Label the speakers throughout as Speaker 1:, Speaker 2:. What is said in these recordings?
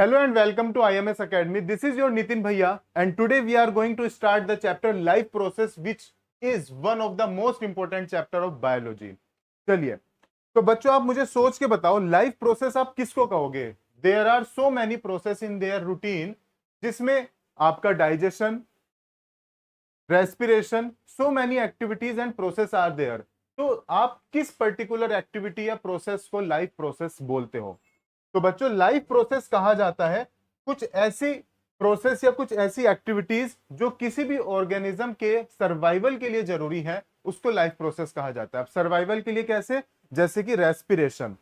Speaker 1: Hello and welcome to IMS Academy. This is your Nitin Bhaiya and today we are going to start the chapter life process which is one of the most important chapter of biology. चलिए, तो बच्चों आप मुझे सोच के बताओ life process आप किसको कहोगे? There are so many process in their routine जिसमें आपका digestion, respiration, so many activities and process are there. तो आप किस पर्टिकुलर एक्टिविटी या प्रोसेस को लाइफ प्रोसेस बोलते हो? तो बच्चों लाइफ प्रोसेस कहा जाता है कुछ ऐसी प्रोसेस या कुछ ऐसी एक्टिविटीज जो किसी भी ऑर्गेनिज्म के सर्वाइवल के लिए जरूरी है, उसको लाइफ प्रोसेस कहा जाता है. अब सर्वाइवल के लिए कैसे? जैसे कि रेस्पिरेशन.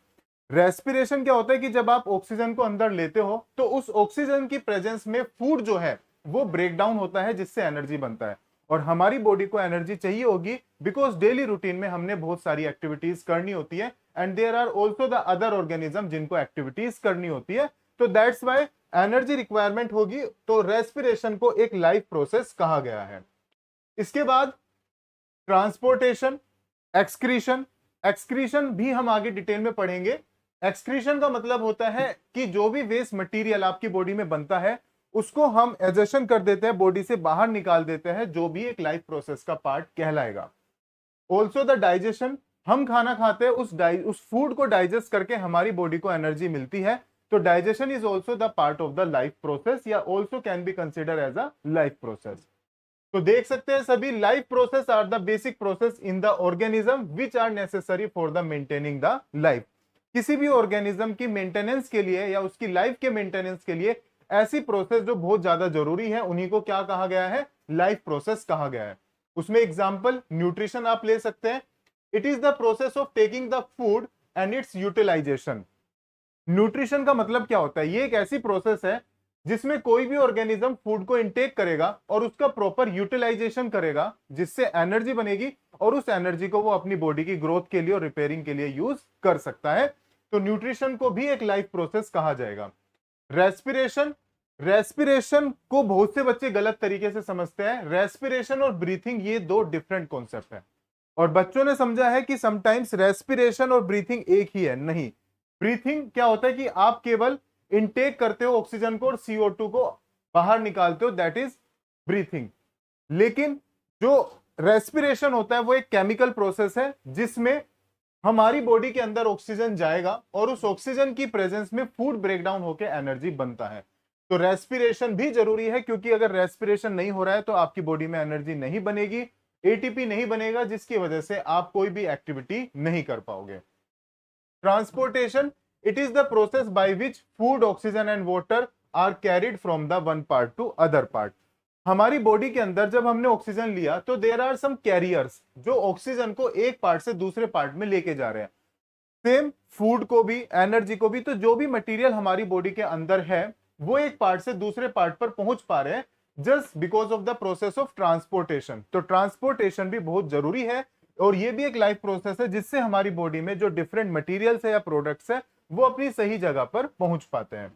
Speaker 1: रेस्पिरेशन क्या होता है कि जब आप ऑक्सीजन को अंदर लेते हो तो उस ऑक्सीजन की प्रेजेंस में फूड जो है वो ब्रेक डाउन होता है जिससे एनर्जी बनता है. और हमारी बॉडी को एनर्जी चाहिए होगी बिकॉज डेली रूटीन में हमने बहुत सारी एक्टिविटीज करनी होती है and there are also the other organism जिनको एक्टिविटीज करनी होती है. तो दैट्स वाई एनर्जी रिक्वायरमेंट होगी. तो रेस्पिरेशन को एक लाइफ प्रोसेस कहा गया है. इसके बाद ट्रांसपोर्टेशन, एक्सक्रीशन. एक्सक्रीशन भी हम आगे डिटेल में पढ़ेंगे. एक्सक्रीशन का मतलब होता है कि जो भी वेस्ट मटेरियल आपकी बॉडी में बनता है उसको हम एजेशन कर देते हैं, बॉडी से बाहर निकाल देते हैं, जो भी एक लाइफ प्रोसेस का पार्ट कहलाएगा. Also the digestion. हम खाना खाते हैं, उस फूड को डाइजेस्ट करके हमारी बॉडी को एनर्जी मिलती है. तो digestion is also the part of the life process या also can be consider as a life process. तो देख सकते हैं सभी life process are the basic process in the organism which are necessary for the maintaining the life. किसी भी organism की maintenance के लिए या उसकी लाइफ के मेंटेनेंस के लिए ऐसी प्रोसेस जो बहुत ज्यादा जरूरी है उन्हीं को क्या कहा गया है? लाइफ प्रोसेस कहा गया है. उसमें एग्जांपल न्यूट्रिशन आप ले सकते हैं. It is the process of taking the food and its utilization. Nutrition का मतलब क्या होता है? ये एक ऐसी प्रोसेस है जिसमें कोई भी ऑर्गेनिज्म फूड को इनटेक करेगा और उसका प्रॉपर यूटिलाइजेशन करेगा जिससे एनर्जी बनेगी और उस एनर्जी को वो अपनी बॉडी की ग्रोथ के लिए और रिपेयरिंग के लिए यूज कर सकता है. तो न्यूट्रिशन को भी एक लाइफ प्रोसेस कहा जाएगा. रेस्पिरेशन. रेस्पिरेशन को बहुत से बच्चे गलत तरीके से समझते हैं. रेस्पिरेशन और ब्रीथिंग ये दो डिफरेंट कॉन्सेप्ट है और बच्चों ने समझा है कि समटाइम्स रेस्पिरेशन और ब्रीथिंग एक ही है. नहीं, ब्रीथिंग क्या होता है कि आप केवल इनटेक करते हो ऑक्सीजन को और CO2 को बाहर निकालते हो, दैट इज ब्रीथिंग. लेकिन जो रेस्पिरेशन होता है वो एक केमिकल प्रोसेस है जिसमें हमारी बॉडी के अंदर ऑक्सीजन जाएगा और उस ऑक्सीजन की प्रेजेंस में फूड ब्रेकडाउन होकर एनर्जी बनता है. तो रेस्पिरेशन भी जरूरी है क्योंकि अगर रेस्पिरेशन नहीं हो रहा है तो आपकी बॉडी में एनर्जी नहीं बनेगी, ATP नहीं बनेगा, जिसकी वजह से आप कोई भी एक्टिविटी नहीं कर पाओगे. Transportation. It is the process by which food, oxygen and water are carried from the one part to other part. हमारी बॉडी के अंदर जब हमने ऑक्सीजन लिया तो देयर आर सम कैरियर्स जो ऑक्सीजन को एक पार्ट से दूसरे पार्ट में लेके जा रहे हैं. सेम फूड को भी, एनर्जी को भी. तो जो भी मटेरियल हमारी बॉडी के अंदर है वो एक पार्ट से दूसरे पार्ट पर पहुंच पा रहे हैं just because of the process of transportation. तो ट्रांसपोर्टेशन भी बहुत जरूरी है और ये भी एक लाइफ प्रोसेस है जिससे हमारी बॉडी में जो डिफरेंट मटेरियल्स है या प्रोडक्ट्स है वो अपनी सही जगह पर पहुंच पाते हैं.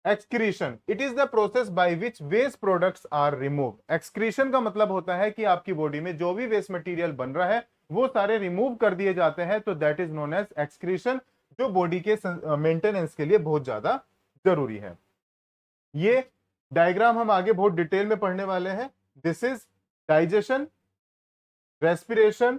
Speaker 1: Excretion. It is the process by which waste products are remove. Excretion का मतलब होता है कि आपकी बॉडी में जो भी वेस्ट मटेरियल बन रहा है वो सारे रिमूव कर दिए जाते हैं. तो that is known as excretion, जो बॉडी के मेंटेनेंस के लिए बहुत ज्यादा जरूरी है. ये डायग्राम हम आगे बहुत डिटेल में पढ़ने वाले हैं. This is digestion, respiration,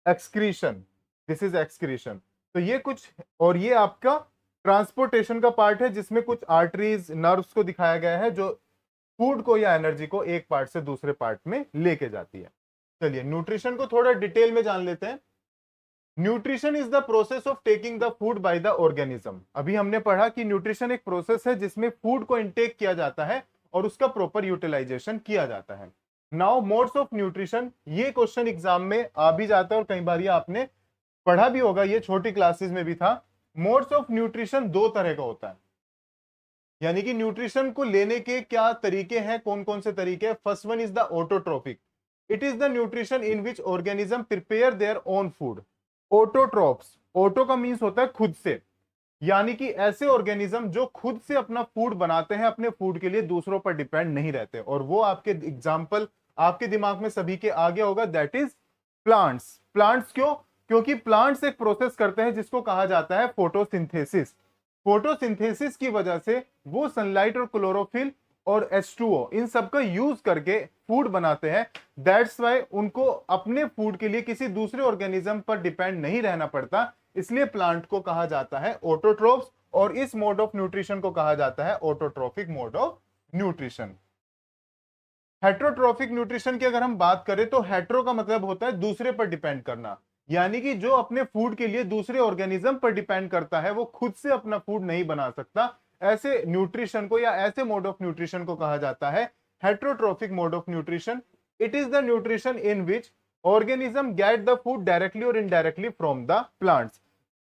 Speaker 1: excretion. This is excretion. तो ये कुछ, और ये आपका ट्रांसपोर्टेशन का पार्ट है जिसमें कुछ आर्टरीज, नर्व्स को दिखाया गया है जो फूड को या एनर्जी को एक पार्ट से दूसरे पार्ट में लेके जाती है. चलिए न्यूट्रिशन को थोड़ा डिटेल में जान लेते हैं. Nutrition is the process of taking the food by the organism. अभी हमने पढ़ा कि न्यूट्रिशन एक प्रोसेस है जिसमें फूड को इनटेक किया जाता है और उसका प्रॉपर यूटिलाइजेशन किया जाता है. Now modes of nutrition. ये क्वेश्चन एग्जाम में आ भी जाता है और कई बार ये आपने पढ़ा भी होगा, ये छोटी क्लासेस में भी था. मोड्स ऑफ न्यूट्रिशन दो तरह का होता है, यानी कि न्यूट्रिशन को लेने के क्या तरीके हैं, कौन कौन से तरीके. First one is the autotrophic. It is the nutrition in which organism prepare their own food. Autotrophs. Auto का मीन्स होता है खुद से, यानी कि ऐसे ऑर्गेनिज्म जो खुद से अपना फूड बनाते हैं, अपने फूड के लिए दूसरों पर डिपेंड नहीं रहते. और वो आपके एग्जाम्पल आपके दिमाग में सभी के आगे होगा, दैट इज प्लांट्स. प्लांट्स क्यों? क्योंकि प्लांट्स एक प्रोसेस करते हैं जिसको कहा जाता है फोटोसिंथेसिस. फोटोसिंथेसिस की वजह से वो सनलाइट और क्लोरोफिल और H2O इन सब का यूज करके फूड बनाते हैं। दैट्स वाई उनको अपने फूड के लिए किसी दूसरे ऑर्गेनिज्म पर डिपेंड नहीं रहना पड़ता, इसलिए प्लांट को कहा जाता है ऑटोट्रोफ्स और इस मोड ऑफ न्यूट्रिशन को कहा जाता है autotrophic mode of nutrition. Heterotrophic nutrition की अगर हम बात करें तो हेट्रो का मतलब होता है दूसरे पर डिपेंड करना, यानी कि जो अपने फूड के लिए दूसरे ऑर्गेनिज्म पर डिपेंड करता है वो खुद से अपना फूड नहीं बना सकता। ऐसे न्यूट्रिशन को या ऐसे मोड ऑफ न्यूट्रिशन को कहा जाता है heterotrophic mode of nutrition. It is the nutrition in which organism get the food directly और indirectly from the plants.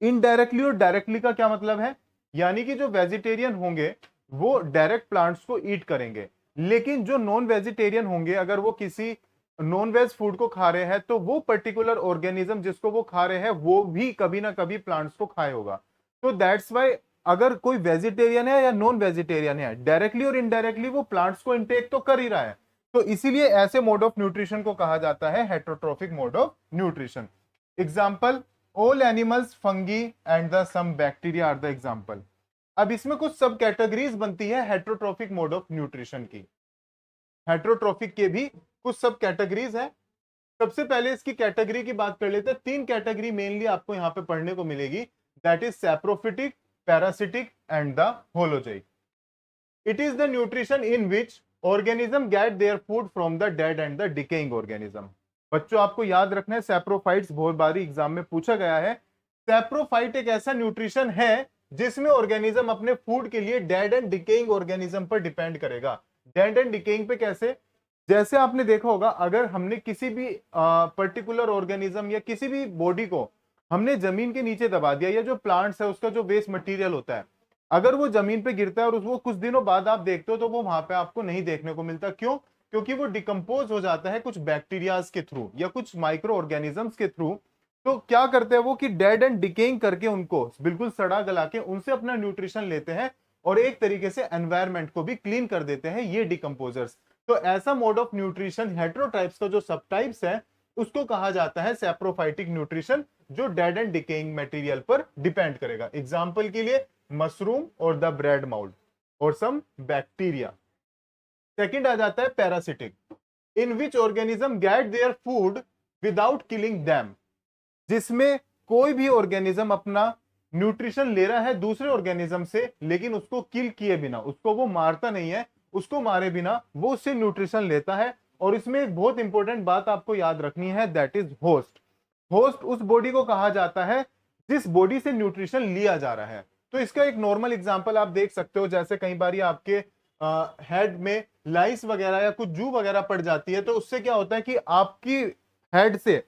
Speaker 1: Indirectly और डायरेक्टली का क्या मतलब है, यानी कि जो वेजिटेरियन होंगे वो डायरेक्ट प्लांट्स को ईट करेंगे, लेकिन जो नॉन वेजिटेरियन होंगे अगर वो किसी नॉन वेज फूड को खा रहे हैं तो वो पर्टिकुलर ऑर्गेनिज्म जिसको वो खा रहे हैं वो भी कभी ना कभी प्लांट्स को खाए होगा। तो दैट्स वाई अगर कोई वेजिटेरियन है या नॉन वेजिटेरियन है डायरेक्टली और इनडायरेक्टली वो प्लांट्स को इंटेक तो कर ही रहा है। तो इसीलिए ऐसे मोड ऑफ न्यूट्रिशन को कहा जाता है heterotrophic mode of nutrition. Example, all animals, fungi and the some bacteria are the example. अब इसमें कुछ सब कैटेगरीज बनती है हेट्रोट्रोफिक मोड ऑफ न्यूट्रिशन की। हेट्रोट्रोफिक के भी कुछ सब कैटेगरीज है। सबसे पहले इसकी कैटेगरी की बात कर लेते हैं। तीन कैटेगरी मेनली आपको यहां पे पढ़ने को मिलेगी, that is saprophytic, parasitic and the holozoic. It is the nutrition in which organism gate their food from the dead and the decaying organism. बच्चों आपको याद रखना है सैप्रोफाइट्स बहुत बारी एग्जाम में पूछा गया है। सैप्रोफाइट एक ऐसा न्यूट्रिशन है जिसमें ऑर्गेनिज्म अपने फूड के लिए डेड एंड डिकेइंग ऑर्गेनिज्म पर डिपेंड करेगा। डेड एंड डिकेइंग पे कैसे, जैसे आपने देखा होगा अगर हमने किसी भी पर्टिकुलर ऑर्गेनिज्म या किसी भी बॉडी को हमने जमीन के नीचे दबा दिया, या जो प्लांट्स है उसका जो वेस्ट मटेरियल होता है अगर वो जमीन पे गिरता है और वो कुछ दिनों बाद आप देखते हो तो वो वहां पे आपको नहीं देखने को मिलता। क्यों? क्योंकि वो डिकम्पोज हो जाता है कुछ बैक्टीरियाज के थ्रू या कुछ माइक्रो ऑर्गेनिजम्स के थ्रू। तो क्या करते हैं वो कि डेड एंड डिकेइंग करके उनको बिल्कुल सड़ा गला के उनसे अपना न्यूट्रिशन लेते हैं और एक तरीके से एनवायरमेंट को भी क्लीन कर देते हैं ये डिकम्पोजर्स। तो ऐसा मोड ऑफ न्यूट्रिशन हेट्रोटाइप्स का जो सब टाइप्स है उसको कहा जाता है सैप्रोफाइटिक न्यूट्रिशन, जो डेड एंड डिकेइंग मटेरियल पर डिपेंड करेगा। एग्जांपल के लिए मशरूम और द ब्रेड माउल्ड और सम बैक्टीरिया। सेकंड आ जाता है parasitic, in which organism gate their food without killing them, जिसमें कोई भी ऑर्गेनिज्म अपना न्यूट्रिशन ले रहा है दूसरे ऑर्गेनिज्म से लेकिन उसको किल किए बिना, उसको वो मारता नहीं है, उसको मारे बिना वो उससे न्यूट्रिशन लेता है। और इसमें एक बहुत इंपॉर्टेंट बात आपको याद रखनी है, दैट इज होस्ट। होस्ट उस बॉडी को कहा जाता है जिस बॉडी से न्यूट्रिशन लिया जा रहा है। तो इसका एक नॉर्मल एग्जांपल आप देख सकते हो, जैसे कई बार आपके हेड में लाइस वगैरह या कुछ जू वगैरह पड़ जाती है तो उससे क्या होता है कि आपकी हेड से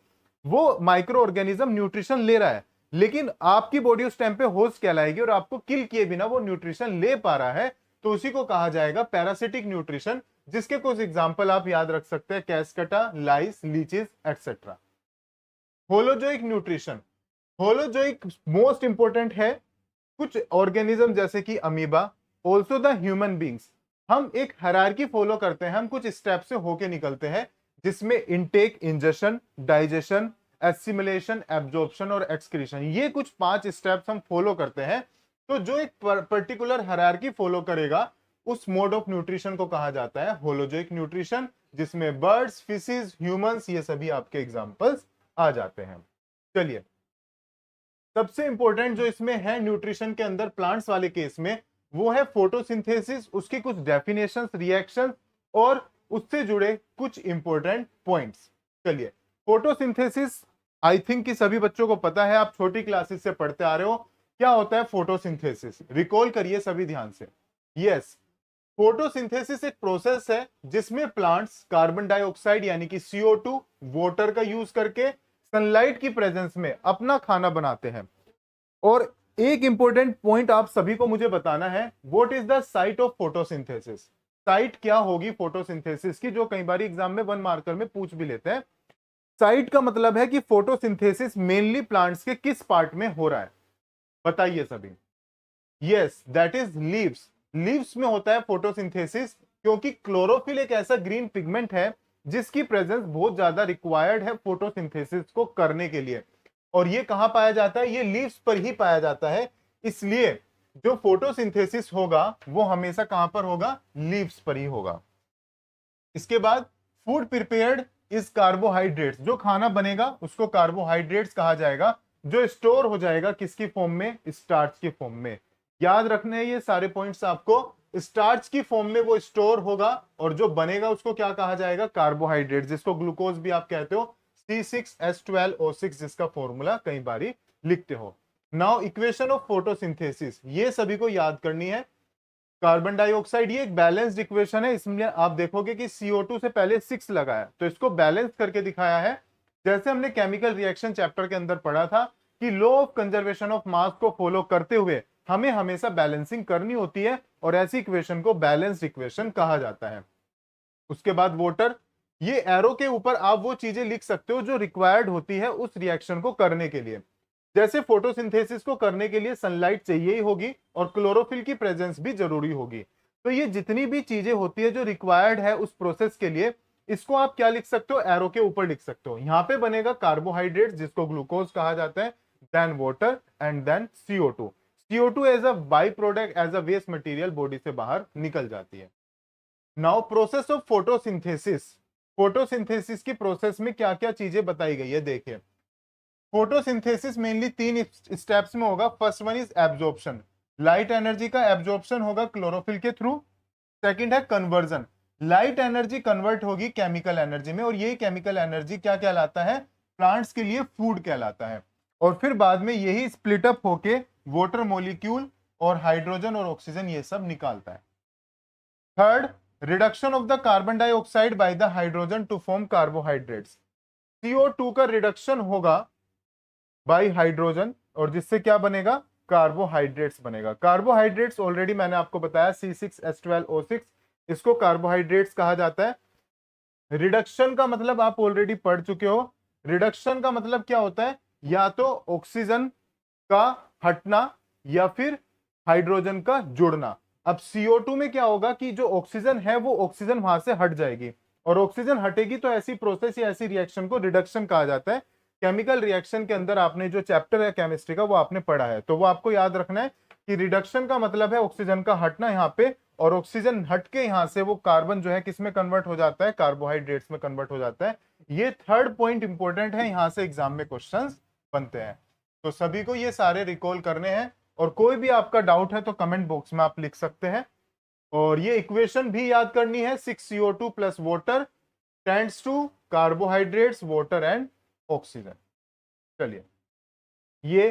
Speaker 1: वो माइक्रो ऑर्गेनिज्म न्यूट्रिशन ले रहा है लेकिन आपकी बॉडी उस टाइम पे होस्ट कहलाएगी और आपको किल किए बिना वो न्यूट्रिशन ले पा रहा है, तो उसी को कहा जाएगा पैरासिटिक न्यूट्रिशन, जिसके कुछ एग्जांपल आप याद रख सकते हैं, Cuscuta, lice, leeches etcetera. Holozoic nutrition, holozoic most important है। कुछ ऑर्गेनिज्म जैसे कि amoeba, also the human beings, हम एक हायरार्की फॉलो करते हैं, हम कुछ स्टेप से होके निकलते हैं जिसमें intake, ingestion, digestion, assimilation, absorption और एक्सक्रीशन, ये कुछ 5 स्टेप्स हम फॉलो करते हैं। तो जो एक पर्टिकुलर हायरार्की फॉलो करेगा उस मोड ऑफ न्यूट्रिशन को कहा जाता है होलोजोइक न्यूट्रिशन, जिसमें बर्ड्स, फिशेस, ह्यूमंस ये सभी आपके एग्जांपल्स आ जाते हैं। चलिए, सबसे इंपॉर्टेंट जो इसमें है न्यूट्रिशन के अंदर प्लांट्स वाले केस में वो है फोटोसिंथेसिस, उसकी कुछ डेफिनेशंस, रिएक्शंस और उससे जुड़े कुछ इंपॉर्टेंट पॉइंट्स। चलिए, फोटोसिंथेसिस आई थिंक कि सभी बच्चों को पता है, आप छोटी क्लासेस से पढ़ते आ रहे हो। क्या होता है फोटोसिंथेसिस, रिकॉल करिए सभी ध्यान से। यस, फोटोसिंथेसिस एक प्रोसेस है जिसमें प्लांट्स कार्बन डाइऑक्साइड यानी कि CO2, वाटर का यूज करके सनलाइट की प्रेजेंस में अपना खाना बनाते हैं। और एक इंपॉर्टेंट पॉइंट आप सभी को मुझे बताना है, what is the site of photosynthesis. Site क्या होगी फोटोसिंथेसिस की, जो कई बार एग्जाम में 1 मार्कर में पूछ भी लेते हैं। साइट का मतलब है कि फोटोसिंथेसिस मेनली प्लांट्स के किस पार्ट में हो रहा है, बताइए सभी। Yes, that is leaves. Leaves में होता है फोटोसिंथेसिस, क्योंकि क्लोरोफिल एक ऐसा ग्रीन पिगमेंट है जिसकी प्रेजेंस बहुत ज्यादा रिक्वायर्ड है फोटोसिंथेसिस को करने के लिए। और ये कहां पाया जाता है, ये लीव्स पर ही पाया जाता है। इसलिए जो फोटोसिंथेसिस होगा वो हमेशा कहां पर होगा, लीव्स पर ही होगा। इसके बाद फूड प्रिपेयर्ड इज कार्बोहाइड्रेट्स, जो खाना बनेगा उसको कार्बोहाइड्रेट्स कहा जाएगा, जो स्टोर हो जाएगा किसकी फॉर्म में, स्टार्च की फॉर्म में। याद रखने हैं ये सारे पॉइंट्स आपको, स्टार्च की फॉर्म में वो स्टोर होगा और जो बनेगा उसको क्या कहा जाएगा, कार्बोहाइड्रेट, जिसको ग्लूकोज भी आप कहते हो, C6H12O6 जिसका फॉर्मूला कई बारी लिखते हो। नाउ इक्वेशन ऑफ फोटोसिंथेसिस, ये सभी को याद करनी है। कार्बन डाइऑक्साइड, ये एक बैलेंस्ड इक्वेशन है, इसमें आप देखोगे कि CO2 से पहले 6 लगा है, तो इसको बैलेंस करके दिखाया है। जैसे हमने केमिकल रिएक्शन चैप्टर के अंदर पढ़ा था कि law of conservation of mass को फॉलो करते हुए हमें हमेशा बैलेंसिंग करनी होती है, और ऐसी इक्वेशन को बैलेंस्ड इक्वेशन कहा जाता है। उसके बाद वाटर, ये एरो के ऊपर आप वो चीजें लिख सकते हो जो रिक्वायर्ड होती है उस रिएक्शन को करने के लिए। जैसे फोटोसिंथेसिस को करने के लिए सनलाइट चाहिए ही होगी और क्लोरोफिल की प्रेजेंस भी जरूरी होगी। तो ये जितनी भी चीजें होती है जो रिक्वायर्ड है उस प्रोसेस के लिए, इसको आप क्या लिख सकते हो, एरो के ऊपर लिख सकते हो। यहां पे बनेगा कार्बोहाइड्रेट जिसको ग्लूकोज कहा जाता है, then water and then CO2। CO2 as a by product, as a waste material body से बाहर निकल जाती है। Now process of photosynthesis, photosynthesis की प्रोसेस में क्या क्या चीजें बताई गई है देखिए। फोटोसिंथेसिस मेनली 3 स्टेप्स में होगा। First one is absorption, light energy का एब्जॉर्प्शन होगा क्लोरोफिल के थ्रू। सेकंड है कन्वर्जन, लाइट एनर्जी कन्वर्ट होगी केमिकल एनर्जी में, और ये केमिकल एनर्जी क्या कहलाता है, प्लांट्स के लिए फूड कहलाता है। और फिर बाद में यही स्प्लिट अप होके वाटर मॉलिक्यूल और हाइड्रोजन और ऑक्सीजन ये सब निकालता है। Third, reduction of the carbon dioxide by the hydrogen to form carbohydrates, CO2 का रिडक्शन होगा बाई हाइड्रोजन, और जिससे क्या बनेगा, कार्बोहाइड्रेट्स बनेगा। कार्बोहाइड्रेट्स ऑलरेडी मैंने आपको बताया C6H12O6, इसको कार्बोहाइड्रेट्स कहा जाता है। रिडक्शन का मतलब आप ऑलरेडी पढ़ चुके हो, रिडक्शन का मतलब क्या होता है, या तो ऑक्सीजन का हटना या फिर हाइड्रोजन का जुड़ना। अब CO2 में क्या होगा कि जो ऑक्सीजन है वो ऑक्सीजन वहां से हट जाएगी, और ऑक्सीजन हटेगी तो ऐसी प्रोसेस या ऐसी रिएक्शन को रिडक्शन कहा जाता है। केमिकल रिएक्शन के अंदर आपने जो चैप्टर है केमिस्ट्री का वो आपने पढ़ा है, तो वो आपको याद रखना है कि रिडक्शन का मतलब है ऑक्सीजन का हटना यहाँ पे, और ऑक्सीजन हटके यहां से वो कार्बन जो है किस में कन्वर्ट हो जाता है, कार्बोहाइड्रेट्स में कन्वर्ट हो जाता है। ये थर्ड पॉइंट इंपॉर्टेंट है, यहां से एग्जाम में क्वेश्चंस बनते हैं, तो सभी को ये सारे रिकॉल करने हैं। और कोई भी आपका डाउट है तो कमेंट बॉक्स में आप लिख सकते हैं। और ये इक्वेशन भी याद करनी है, 6CO2 plus water tends to carbohydrates water and oxygen. चलिए, ये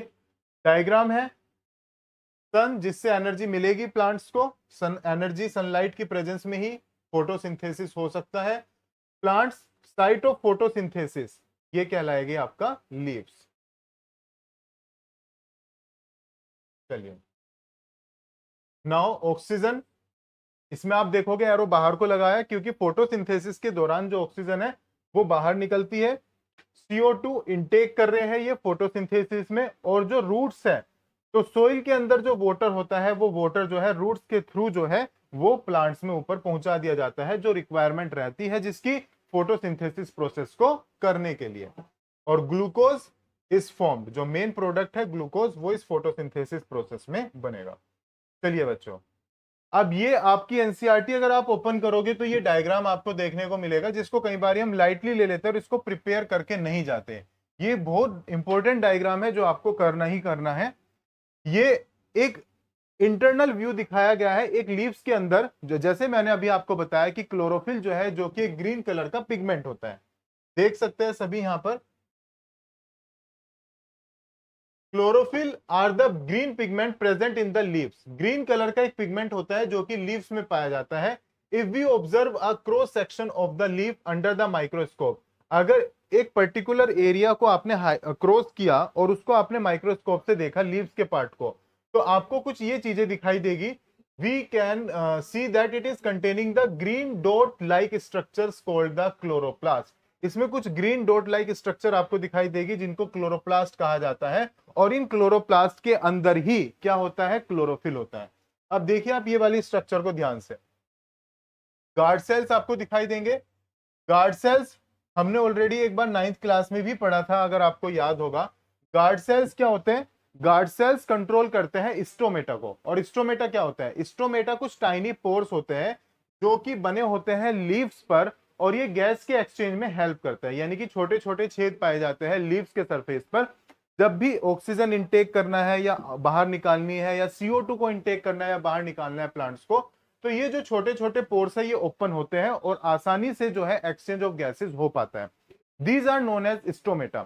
Speaker 1: डायग्राम है, सन जिससे एनर्जी मिलेगी प्लांट्स को, सन एनर्जी सनलाइट की प्रेजेंस में ही फोटोसिंथेसिस हो सकता है। प्लांट्स साइट ऑफ फोटोसिंथेसिस ये कहलाएगी आपका लीव्स। चलिए, नाउ ऑक्सीजन, इसमें आप देखोगे एरो बाहर को लगाया क्योंकि फोटोसिंथेसिस के दौरान जो ऑक्सीजन है वो बाहर निकलती है। CO2 इनटेक कर रहे हैं ये फोटोसिंथेसिस में, और जो रूट्स है, तो सोइल के अंदर जो वाटर होता है वो वाटर जो है रूट्स के थ्रू जो है वो प्लांट्स में ऊपर पहुंचा दिया जाता है, जो रिक्वायरमेंट रहती है जिसकी फोटोसिंथेसिस प्रोसेस को करने के लिए। और ग्लूकोज इज फॉर्म्ड, जो मेन प्रोडक्ट है ग्लूकोज वो इस फोटोसिंथेसिस प्रोसेस में बनेगा। चलिए बच्चों, अब ये आपकी एनसीईआरटी अगर आप ओपन करोगे तो ये डायग्राम आपको देखने को मिलेगा, जिसको कई बार हम लाइटली ले लेते हैं और इसको प्रिपेयर करके नहीं जाते। ये बहुत इंपॉर्टेंट डायग्राम है जो आपको करना ही करना है। ये एक इंटरनल व्यू दिखाया गया है एक लीव्स के अंदर, जो जैसे मैंने अभी आपको बताया कि क्लोरोफिल जो है जो कि ग्रीन कलर का पिगमेंट होता है, देख सकते हैं सभी यहां पर, chlorophyll are the green pigment present in the leaves. Green colour का एक पिगमेंट होता है जो कि लीव्स में पाया जाता है। If we observe a cross section of the leaf under the microscope, अगर एक पर्टिकुलर एरिया को आपने क्रॉस किया और उसको आपने माइक्रोस्कोप से देखा लीव्स के पार्ट को, तो आपको कुछ ये चीजें दिखाई देगी। We can see that it is containing the green dot like structures called the chloroplast. इसमें कुछ ग्रीन डॉट लाइक स्ट्रक्चर आपको दिखाई देगी जिनको क्लोरोप्लास्ट कहा जाता है, और इन क्लोरोप्लास्ट के अंदर ही क्या होता है, क्लोरोफिल होता है। अब देखिए आप ये वाली स्ट्रक्चर को ध्यान से, गार्ड सेल्स आपको दिखाई देंगे। गार्ड सेल्स हमने ऑलरेडी एक बार 9th क्लास में भी पढ़ा था, अगर आपको याद होगा। गार्ड सेल्स क्या होते हैं, गार्ड सेल्स कंट्रोल करते हैं स्टोमेटा को। और स्टोमेटा क्या होता है? स्टोमेटा कुछ टाइनी पोर्स होते हैं जो कि बने होते हैं लीव्स पर, और ये गैस के एक्सचेंज में हेल्प करता है। यानी कि छोटे छोटे छेद पाए जाते हैं लीव्स के सरफेस पर। जब भी ऑक्सीजन इंटेक करना है या बाहर निकालनी है, या CO2 को इंटेक करना है या बाहर निकालना है प्लांट्स को, तो ये जो छोटे छोटे पोर्स है ये ओपन होते हैं और आसानी से जो है एक्सचेंज ऑफ गैसेस हो पाता है। These are known as stomata.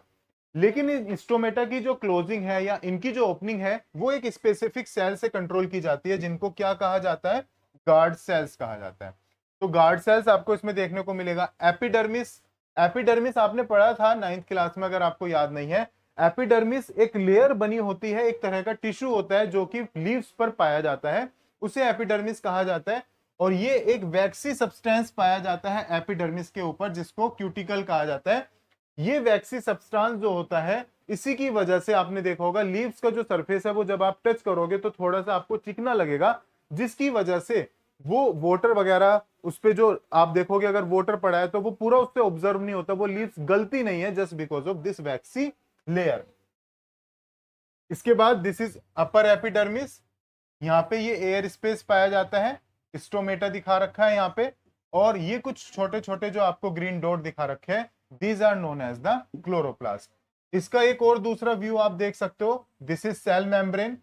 Speaker 1: लेकिन इन स्टोमेटा की जो क्लोजिंग है या इनकी जो ओपनिंग है वो एक स्पेसिफिक सेल से कंट्रोल की जाती है, जिनको क्या कहा जाता है? गार्ड सेल्स कहा जाता है। तो गार्ड सेल्स आपको इसमें देखने को मिलेगा। एपिडर्मिस, एपिडर्मिस आपने पढ़ा था 9th क्लास में, अगर आपको याद नहीं है। एपिडर्मिस एक लेयर बनी होती है, एक तरह का टिश्यू होता है जो कि लीव्स पर पाया जाता है, उसे एपिडर्मिस कहा जाता है। और ये एक वैक्सी सब्सटेंस पाया जाता है एपिडर्मिस के ऊपर, जिसको क्यूटिकल कहा जाता है। ये वैक्सी सब्सटेंस जो होता है, इसी की वजह से आपने देखा होगा लीव्स का जो सरफेस है वो जब आप टच करोगे तो थोड़ा सा आपको चिकना लगेगा, जिसकी वजह से वो वाटर वगैरह उस पे जो आप देखोगे, अगर वाटर पड़ा है तो वो पूरा उससे ऑब्जर्व नहीं होता, वो लीव्स गलती नहीं है just because of this waxy layer. इसके बाद दिस इज अपर एपिडर्मिस। यहाँ पे ये एयर स्पेस पाया जाता है, स्टोमेटा दिखा रखा है यहाँ पे। और ये कुछ छोटे छोटे जो आपको ग्रीन डॉट दिखा रखे हैं, these are known as the chloroplast. इसका एक और दूसरा व्यू आप देख सकते हो, this is cell membrane.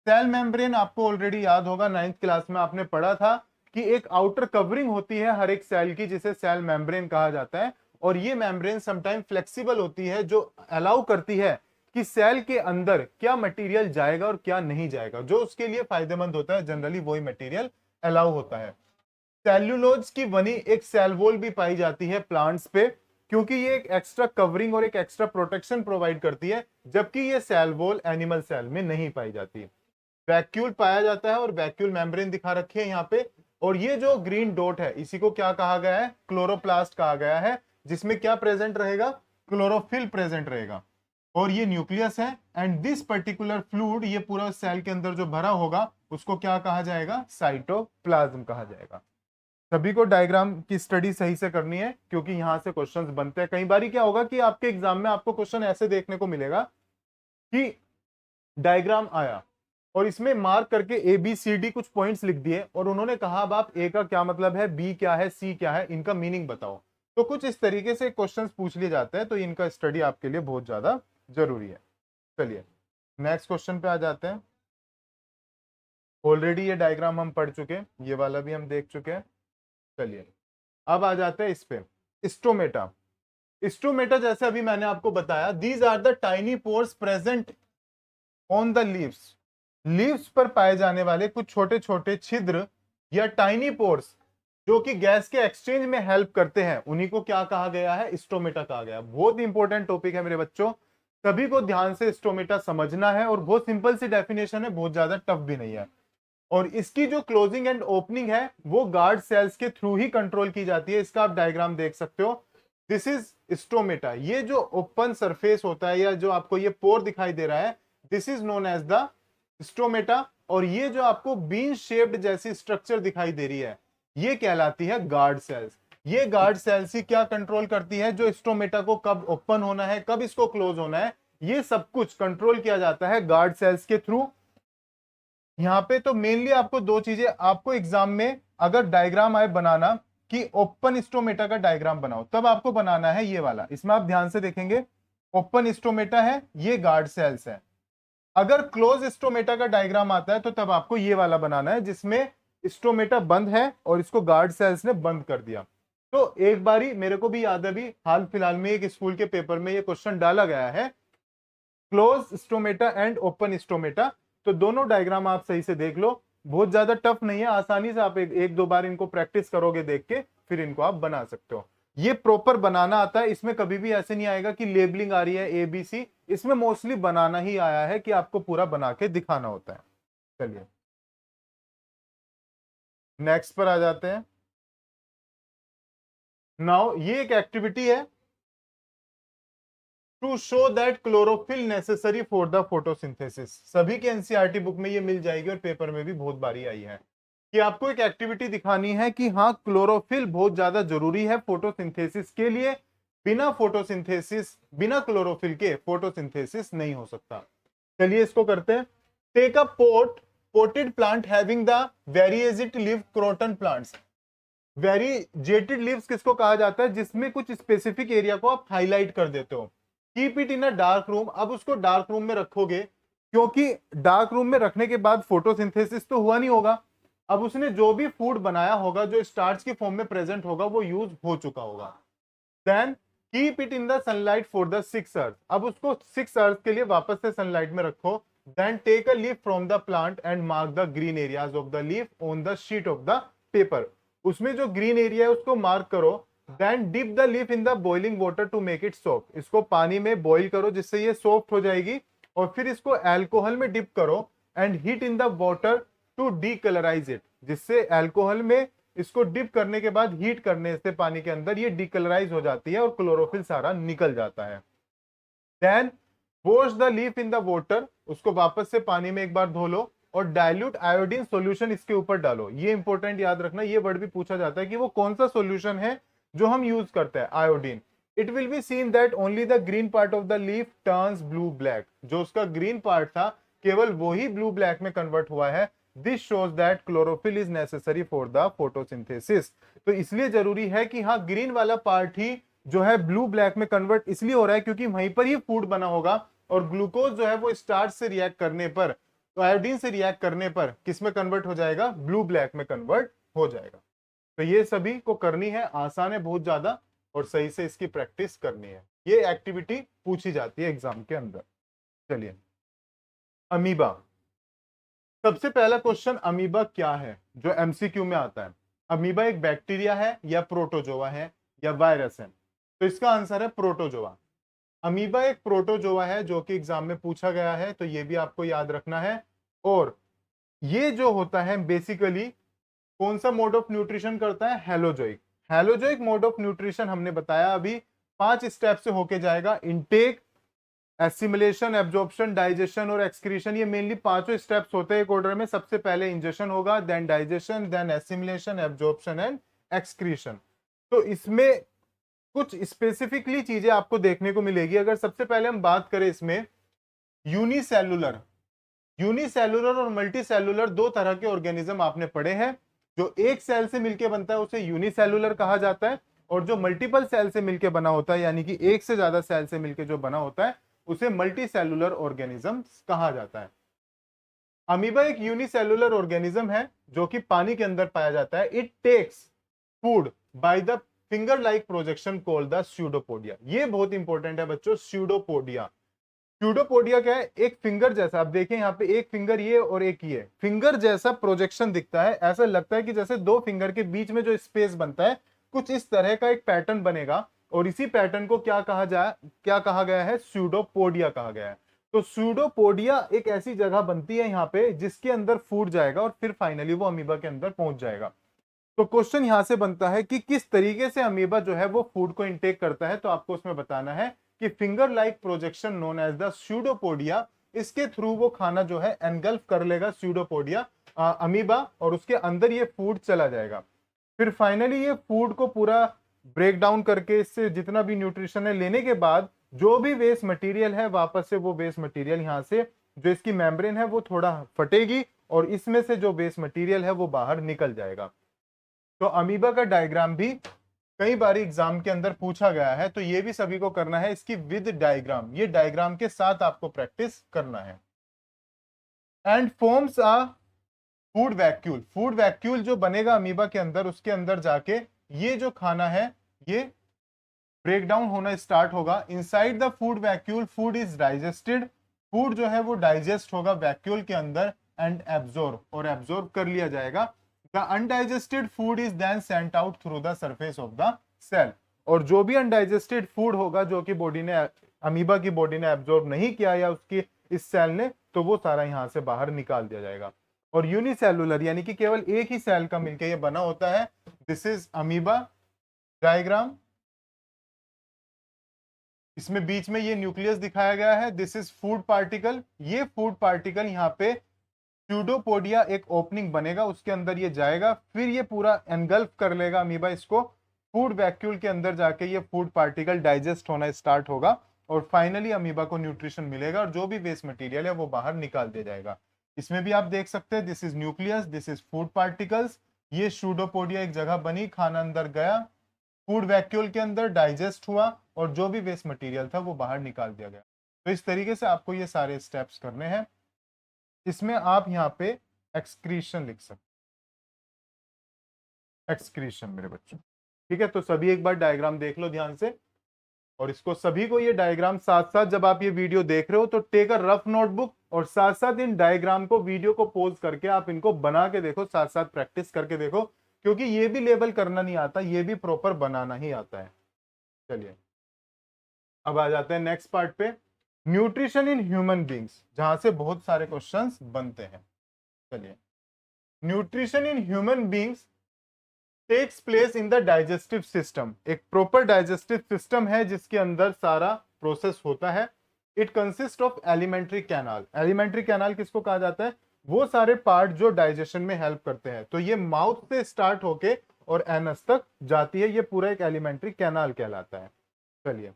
Speaker 1: Cell membrane आपको ऑलरेडी याद होगा, 9th क्लास में आपने पढ़ा था कि एक आउटर कवरिंग होती है हर एक सेल की, जिसे सेल मेम्ब्रेन कहा जाता है। और ये मेम्ब्रेन समटाइम फ्लेक्सिबल होती है, जो अलाउ करती है कि सेल के अंदर क्या मटेरियल जाएगा और क्या नहीं जाएगा। जो उसके लिए फायदेमंद होता है जनरली वही मटेरियल अलाउ होता है। सेल्यूलोज की बनी एक सेल वॉल भी पाई जाती है प्लांट्स पे, क्योंकि ये एक एक्स्ट्रा कवरिंग और एक एक्स्ट्रा प्रोटेक्शन प्रोवाइड करती है, जबकि ये सेल वॉल एनिमल सेल में नहीं पाई जाती। वैक्यूल पाया जाता है और वैक्यूल मेम्ब्रेन दिखा रखी है यहाँ पे। और ये जो ग्रीन डॉट है इसी को क्या कहा गया है? क्लोरोप्लास्ट कहा गया है, जिसमें क्या प्रेजेंट रहेगा? क्लोरोफिल प्रेजेंट रहेगा। और ये न्यूक्लियस है, एंड दिस पर्टिकुलर फ्लूइड ये पूरा सेल के अंदर जो भरा होगा उसको क्या कहा जाएगा? साइटोप्लाज्म कहा जाएगा। सभी को डायग्राम की स्टडी सही से करनी है, क्योंकि यहां से क्वेश्चंस बनते हैं। कई बार क्या होगा कि आपके एग्जाम में आपको क्वेश्चन ऐसे देखने को मिलेगा कि डायग्राम आया और इसमें मार्क करके ABCD कुछ पॉइंट्स लिख दिए, और उन्होंने कहा अब आप A का क्या मतलब है, B क्या है, C क्या है, इनका मीनिंग बताओ। तो कुछ इस तरीके से क्वेश्चंस पूछ लिए जाते हैं, तो इनका स्टडी आपके लिए बहुत ज्यादा जरूरी है। चलिए नेक्स्ट क्वेश्चन पे आ जाते हैं। ऑलरेडी ये डायग्राम हम पढ़ चुके हैं, ये वाला भी हम देख चुके हैं। चलिए अब आ जाते हैं इस पे, स्टोमेटा। स्टोमेटा जैसे अभी मैंने आपको बताया, these are the tiny pores present on the leaves. Leaves पर पाए जाने वाले कुछ छोटे छोटे छिद्र या टाइनी पोर्स जो कि गैस के एक्सचेंज में हेल्प करते हैं, उन्हीं को क्या कहा गया है? स्टोमेटा कहा गया। बहुत इंपॉर्टेंट टॉपिक है मेरे बच्चों, सभी को ध्यान से स्टोमेटा समझना है। और बहुत सिंपल सी डेफिनेशन है, बहुत ज्यादा टफ भी नहीं है। और इसकी जो क्लोजिंग एंड ओपनिंग है वो गार्ड सेल्स के थ्रू ही कंट्रोल की जाती है। इसका आप डायग्राम देख सकते हो, दिस इज स्टोमेटा। ये जो ओपन सरफेस होता है या जो आपको ये पोर दिखाई दे रहा है, this is known as the stomata. और ये जो आपको बीन शेप्ड जैसी स्ट्रक्चर दिखाई दे रही है, ये कहलाती है गार्ड सेल्स। ये गार्ड सेल्स ही क्या कंट्रोल करती है? जो स्टोमेटा को कब ओपन होना है, कब इसको क्लोज होना है, ये सब कुछ कंट्रोल किया जाता है गार्ड सेल्स के थ्रू। यहाँ पे तो मेनली आपको दो चीजें, आपको एग्जाम में अगर डायग्राम आए बनाना कि ओपन स्टोमेटा का डायग्राम बनाओ, तब आपको बनाना है ये वाला। इसमें आप ध्यान से देखेंगे, ओपन स्टोमेटा है, ये गार्ड सेल्स है। अगर क्लोज स्टोमेटा का डायग्राम आता है तो तब आपको ये वाला बनाना है, जिसमें स्टोमेटा बंद है और इसको गार्ड सेल्स ने बंद कर दिया। तो एक बारी मेरे को भी याद है, अभी हाल फिलहाल में एक स्कूल के पेपर में ये क्वेश्चन डाला गया है, close stomata and open stomata. तो दोनों डायग्राम आप सही से देख लो, बहुत ज्यादा टफ नहीं है, आसानी से आप एक दो बार इनको प्रैक्टिस करोगे देख के, फिर इनको आप बना सकते हो। ये प्रॉपर बनाना आता है, इसमें कभी भी ऐसे नहीं आएगा कि लेबलिंग आ रही है ABC, इसमें मोस्टली बनाना ही आया है कि आपको पूरा बना के दिखाना होता है। चलिए नेक्स्ट पर आ जाते हैं। नाउ ये एक एक्टिविटी है to show that chlorophyll necessary for the photosynthesis. सभी के एनसीईआरटी बुक में ये मिल जाएगी और पेपर में भी बहुत बारी आई है कि आपको एक एक्टिविटी दिखानी है कि हाँ क्लोरोफिल बहुत ज्यादा जरूरी है फोटोसिंथेसिस के लिए, बिना फोटोसिंथेसिस, बिना क्लोरोफिल के फोटोसिंथेसिस नहीं हो सकता। चलिए इसको करते हैं। Take a potted plant having the variegated leaf croton plants. Variegated leaves किसको कहा जाता है? जिसमें कुछ स्पेसिफिक एरिया को आप हाईलाइट कर देते हो। Keep it in a dark room. अब उसको डार्क रूम में रखोगे, क्योंकि डार्क रूम में रखने के बाद फोटोसिंथेसिस तो हुआ नहीं होगा। अब उसने जो भी फूड बनाया होगा, जो स्टार्च की फॉर्म में प्रेजेंट होगा, वो यूज हो चुका होगा। Then keep it in the sunlight for the 6 hours. अब उसको 6 आवर्स के लिए वापस से सनलाइट में रखो। Then take a leaf from the plant and mark the green areas of the leaf on the sheet of the paper. उसमें जो ग्रीन एरिया है उसको मार्क करो। Then dip the leaf in the boiling water to make it soft. इसको पानी में boil करो जिससे ये सॉफ्ट हो जाएगी, और फिर इसको अल्कोहल में डिप करो and heat in the water to decolourise it. जिससे अल्कोहल में इसको डिप करने के बाद हीट करने से पानी के अंदर ये डीकलराइज हो जाती है और क्लोरोफिल सारा निकल जाता है। Then wash the leaf in the water. उसको वापस से पानी में एक बार धो लो और डाइल्यूट आयोडीन सॉल्यूशन इसके ऊपर डालो। ये इंपॉर्टेंट याद रखना, ये वर्ड भी पूछा जाता है कि वो कौन सा सॉल्यूशन है जो हम यूज करते हैं, iodine. It will be seen that only the green part of the leaf turns blue black. जो उसका ग्रीन पार्ट था केवल वो ही ब्लू ब्लैक में कन्वर्ट हुआ है। This shows that chlorophyll is necessary for the photosynthesis. तो इसलिए जरूरी है कि हाँ, ग्रीन वाला पार्ट ही जो है ब्लू ब्लैक में कन्वर्ट इसलिए हो रहा है क्योंकि वहीं पर ही फूड बना होगा, और ग्लूकोज जो है वो स्टार्च से रिएक्ट करने पर, तो आयोडीन से रिएक्ट करने पर किस में कन्वर्ट हो जाएगा? ब्लू ब्लैक में कन्वर्ट हो जाएगा। तो ये सभी को करनी है, आसान है बहुत ज्यादा, और सही से इसकी प्रैक्टिस करनी है। ये एक्टिविटी पूछी जाती है एग्जाम के अंदर। चलिए, अमीबा। सबसे पहला क्वेश्चन, अमीबा क्या है, जो एमसीक्यू में आता है। अमीबा एक बैक्टीरिया है या प्रोटोजोआ है या वायरस है? तो इसका आंसर है प्रोटोजोआ। अमीबा एक प्रोटोजोआ है जो कि एग्जाम में पूछा गया है, तो ये भी आपको याद रखना है। और ये जो होता है बेसिकली कौन सा मोड ऑफ न्यूट्रिशन करता है? Holozoic. Holozoic mode of nutrition हमने बताया अभी 5 स्टेप से होके जाएगा। इनटेक, एसिमिलेशन, एब्जॉर्प्शन, डाइजेशन और एक्सक्रीशन। ये मेनली 5 स्टेप्स होते हैं एक ऑर्डर में। सबसे पहले इंजेशन होगा, then digestion, then assimilation, absorption and excretion. तो इसमें कुछ स्पेसिफिकली चीजें आपको देखने को मिलेगी। अगर सबसे पहले हम बात करें इसमें, यूनिसेलुलर और मल्टी सेलुलर दो तरह के ऑर्गेनिज्म आपने पढ़े हैं। जो एक सेल से मिलकर बनता है उसे यूनिसेलुलर कहा जाता है, और जो मल्टीपल सेल से मिलकर बना होता है, यानी कि एक से ज्यादा सेल से मिलकर जो बना होता है, उसे मल्टी सेलुलर ऑर्गेनिज्म कहा जाता है। अमीबा एक यूनिसेलुलर ऑर्गेनिज्म है जो कि पानी के अंदर पाया जाता है। It takes food by the finger like projection called the pseudopodia. ये बहुत इंपॉर्टेंट है बच्चों, स्यूडोपोडिया। स्यूडोपोडिया क्या है? एक फिंगर जैसा, आप देखें यहाँ पे एक फिंगर ये और एक ये, फिंगर जैसा प्रोजेक्शन दिखता है। ऐसा लगता है कि जैसे दो फिंगर के बीच में जो स्पेस बनता है, कुछ इस तरह का एक पैटर्न बनेगा, और इसी पैटर्न को क्या कहा गया है? स्यूडोपोडिया कहा गया है। तो स्यूडोपोडिया एक ऐसी जगह बनती है यहाँ पे जिसके अंदर फूड जाएगा और फिर फाइनली वो अमीबा के अंदर पहुंच जाएगा। तो क्वेश्चन यहां से बनता है कि किस तरीके से अमीबा जो है वो फूड को इंटेक करता है। तो आपको उसमें बताना है कि finger like projection known as the pseudopodia, इसके थ्रू वो खाना जो है एनगल्फ कर लेगा स्यूडोपोडिया अमीबा, और उसके अंदर ये फूड चला जाएगा। फिर फाइनली ये फूड को पूरा ब्रेक डाउन करके इससे जितना भी न्यूट्रिशन है लेने के बाद जो भी वेस्ट मटेरियल है, वापस से वो वेस्ट मटेरियल यहाँ से जो इसकी मेम्ब्रेन है वो थोड़ा फटेगी, और इसमें से जो वेस्ट मटेरियल है वो बाहर निकल जाएगा। तो अमीबा का डायग्राम भी कई बार एग्जाम के अंदर पूछा गया है, तो ये भी सभी को करना है इसकी विद डायग्राम। ये डायग्राम के साथ आपको प्रैक्टिस करना है। And forms a food vacuole. Food vacuole जो बनेगा अमीबा के अंदर, उसके अंदर जाके ये जो खाना है ये ब्रेक डाउन होना स्टार्ट होगा। Inside the food vacuole food is digested. Food जो है वो डाइजेस्ट होगा वैक्यूल के अंदर एंड एब्जॉर्ब, और एब्जॉर्ब कर लिया जाएगा। The undigested food is then sent out through the surface of the cell। और जो भी अनडाइजेस्टेड फूड होगा जो कि बॉडी ने, अमीबा की बॉडी ने एब्जॉर्ब नहीं किया या उसकी इस सेल ने, तो वो सारा यहां से बाहर निकाल दिया जाएगा। और यूनिसेलुलर यानी कि केवल एक ही सेल का मिलकर ये बना होता है। This is amoeba diagram. इसमें बीच में ये न्यूक्लियस दिखाया गया है। This is food particle. ये फूड पार्टिकल यहाँ पे स्यूडोपोडिया एक ओपनिंग बनेगा, उसके अंदर ये जाएगा, फिर ये पूरा एनगल्फ कर लेगा अमीबा इसको। फूड वैक्यूल के अंदर जाके ये फूड पार्टिकल डाइजेस्ट होना स्टार्ट होगा, और फाइनली अमीबा को न्यूट्रिशन मिलेगा और जो भी वेस्ट मटेरियल है वो बाहर निकाल दिया जाएगा। इसमें भी आप देख सकते हैं, this is nucleus, this is food particles. ये सूडोपोडिया एक जगह बनी, खाना अंदर गया, फूड वैक्यूल के अंदर डाइजेस्ट हुआ और जो भी वेस्ट मटेरियल था वो बाहर निकाल दिया गया। तो इस तरीके से आपको ये सारे स्टेप्स करने हैं। इसमें आप यहाँ पे एक्सक्रीशन लिख सकते, एक्सक्रीशन मेरे बच्चों। ठीक है, तो सभी एक बार डायग्राम देख लो ध्यान से, और इसको सभी को ये डायग्राम साथ साथ जब आप ये वीडियो देख रहे हो तो टेक अ रफ नोटबुक और साथ साथ इन डायग्राम को, वीडियो को पॉज करके आप इनको बना के देखो, साथ साथ प्रैक्टिस करके देखो, क्योंकि ये भी लेबल करना नहीं आता, ये भी प्रॉपर बनाना ही आता है। चलिए अब आ जाते हैं नेक्स्ट पार्ट पे, न्यूट्रिशन इन ह्यूमन बींग्स, जहां से बहुत सारे क्वेश्चंस बनते हैं। चलिए, nutrition in human beings takes place in the digestive system. एक प्रॉपर डाइजेस्टिव सिस्टम है जिसके अंदर सारा प्रोसेस होता है। It consist of alimentary canal. Alimentary canal किसको कहा जाता है? वो सारे पार्ट जो डाइजेशन में हेल्प करते हैं। तो ये माउथ से स्टार्ट होके और एनस तक जाती है, ये पूरा एक एलिमेंट्री कैनाल कहलाता है। चलिए,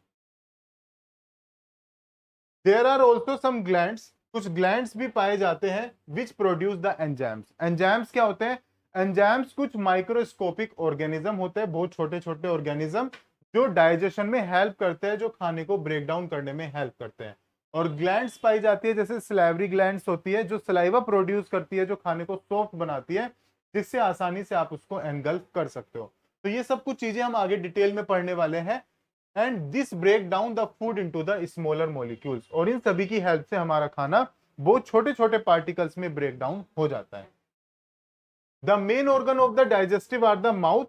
Speaker 1: there are also some glands, कुछ ग्लैंड्स भी पाए जाते हैं which produce the enzymes. Enzymes क्या होते हैं? एंजाइम्स कुछ माइक्रोस्कोपिक ऑर्गेनिज्म होते हैं, बहुत छोटे छोटे ऑर्गेनिज्म जो डाइजेशन में हेल्प करते हैं, जो खाने को ब्रेक डाउन करने में हेल्प करते हैं। और ग्लैंड्स पाई जाती है, जैसे सलाइवरी ग्लैंड्स होती है जो सलाइवा प्रोड्यूस करती है, जो खाने को सॉफ्ट बनाती है, जिससे आसानी से आप उसको एनगल्फ कर सकते हो। तो ये सब कुछ चीजें हम आगे डिटेल में पढ़ने वाले हैं। And this break down the food into the smaller molecules, और इन सभी की हेल्प से हमारा खाना बहुत छोटे छोटे पार्टिकल्स में ब्रेक डाउन हो जाता है। The main organ of the digestive are the mouth,